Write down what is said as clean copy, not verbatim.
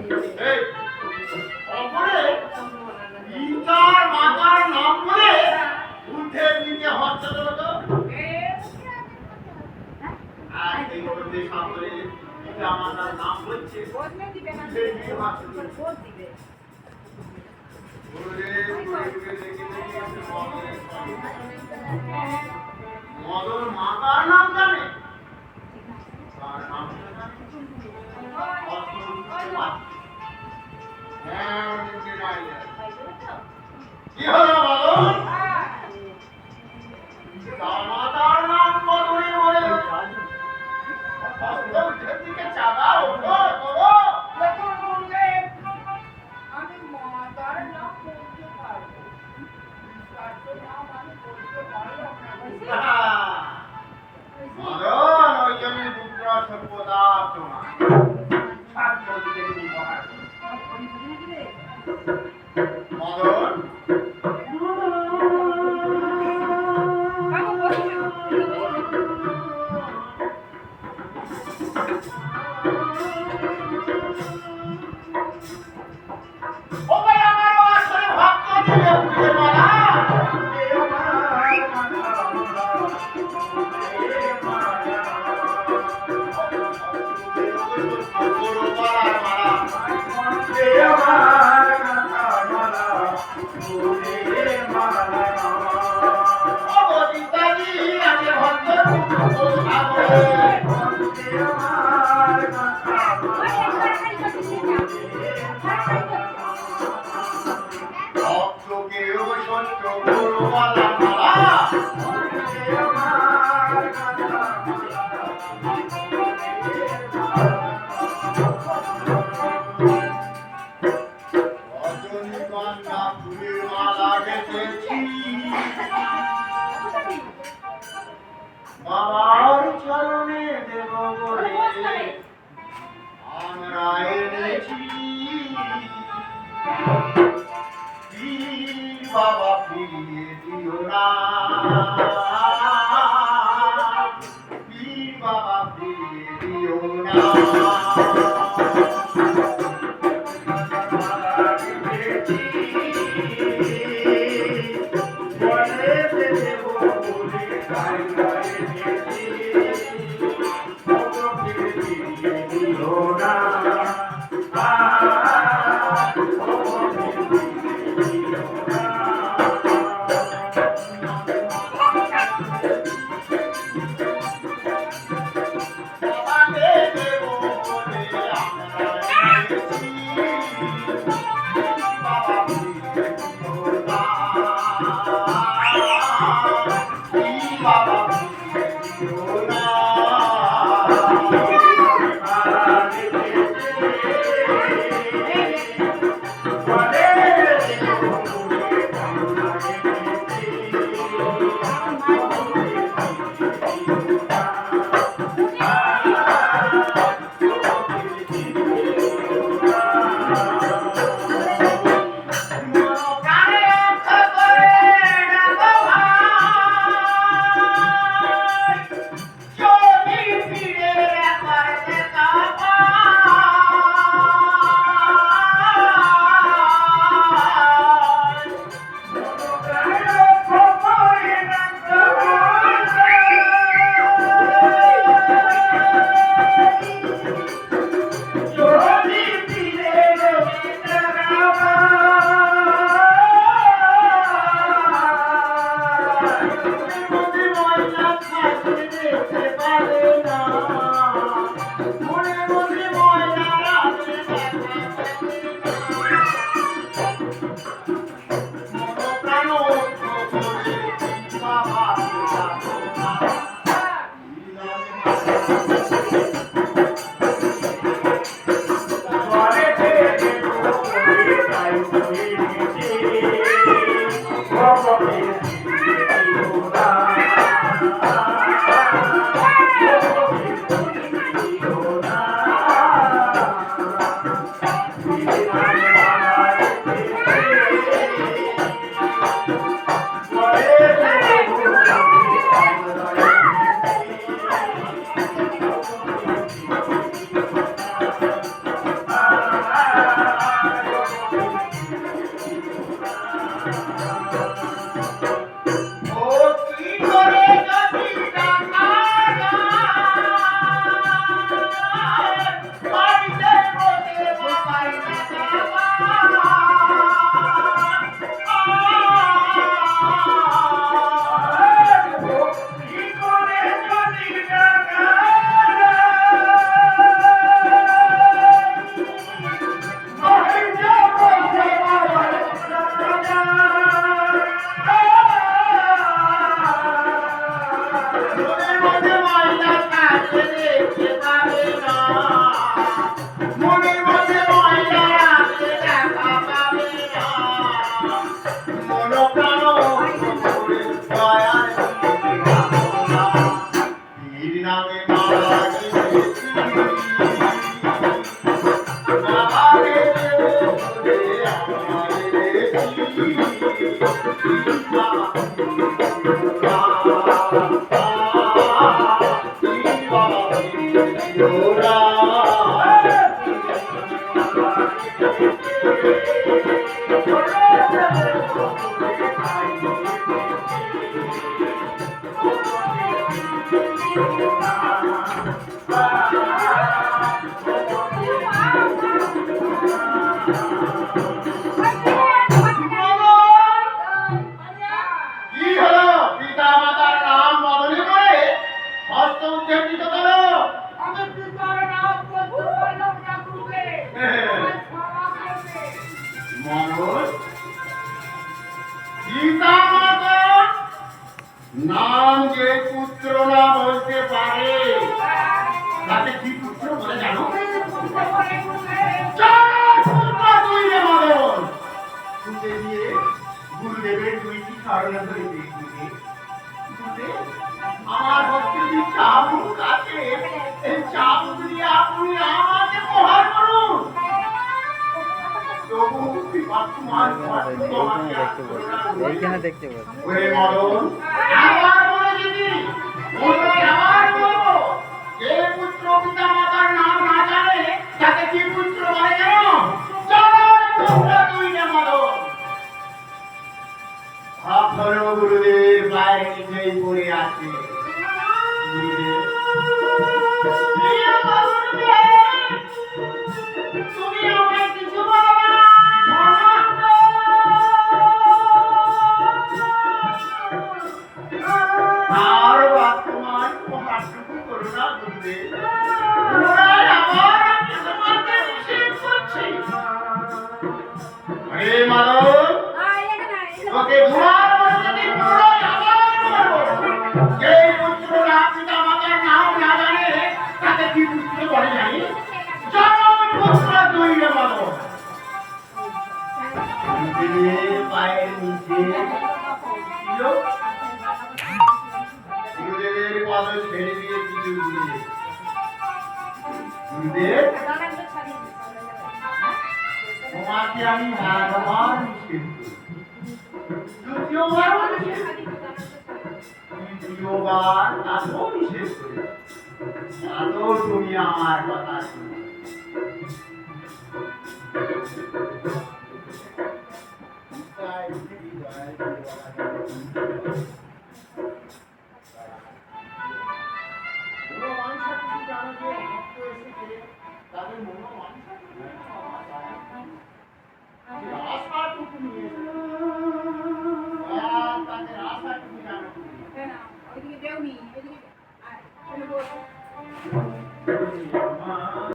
এই অপরে পিতার মাতার নাম করে উঠে নিয়ে হচ্ছে তো আর এই করতে সামনে পিতা মাতার নাম বলছে বদলে দিবে না বদলে দিবে মদন মাতার নাম জানে তার নাম কি হলো মদন তার মাতার নাম মদনে বলে দিকে চাঁদা ওঠো করো আমি মাতার নাম বলতে পারবো নাম আমি বলতে পারবো মদন ওই জন্য দুটো সভ্যতা তোমার ছাত্র দিকে ব্যবহার মদন ও ভাই আমার আসলে ভক্ত দিলে বুঝে মারা বাবার চরণে দেব বলে আমরা এনেছি বাবা ফিরিয়ে দিও না বাবা ফিরিয়ে দিও না কি হলো? পিতা মাতার নাম বদলে করে হস্ত উদ্যোগিত করো। আমি পিতার নাম বলতে পারলাম না গুরুদেব। আমায় ক্ষমা করবে। মানুষ পিতা মাতার নাম যে পুত্র না বলতে পারে তাকে কি পুত্র বলে জানো? পুত্র বলে গুরুদেব। ছুটে গিয়ে গুরুদেবের দুইটি কারণে ধরে দেখবে আমার ভক্তি যে চাবুক আছে এই চাবুক দিয়ে আপনি আমাকে প্রহার করুন। তবু তোমার এইখানে দেখতে পাচ্ছি। ওরে মদন আবার বলে দিদি ওরে আবার বলবো যে পুত্র পিতা মাতার নাম না জানে তাকে কি পুত্র বলে জানো? চলো পুত্র তুই না মদন। এখনো গুরুদেব বাইরে নিজেই পড়ে আছে। গুরুদেব প্রিয় গুরুদেব, তুমি আমায় কিছু বলো না। আর বর্তমান মহাটুকু করুণা গুরুদেব পুনরায় আবার আমি তোমাকে নিষেধ করছি। আরে মানব তোকে দুবার বলতে পুনরায় আবার বলবো যে পুত্র না পিতা মাতার নাম না জানে তাকে কি পুত্র বলে জানি? জনম পুত্র তুই রে মানব। গুরুদেবের পায়ের নিচে ছিল গুরুদেবের পদ ছেড়ে দিয়ে কিছু গুরুদেব গুরুদেব তোমাকে আমি একবার নিষেধ করি, দ্বিতীয়বার নিষেধ করি, তৃতীয়বার তাকেও নিষেধ করি, তাতেও তুমি আমার কথা শুনো। তাদের মনোমানসা আশাটুকু নিয়ে তাদের আশাটুকু জানো। ওইদিকে দেউনি, এদিকে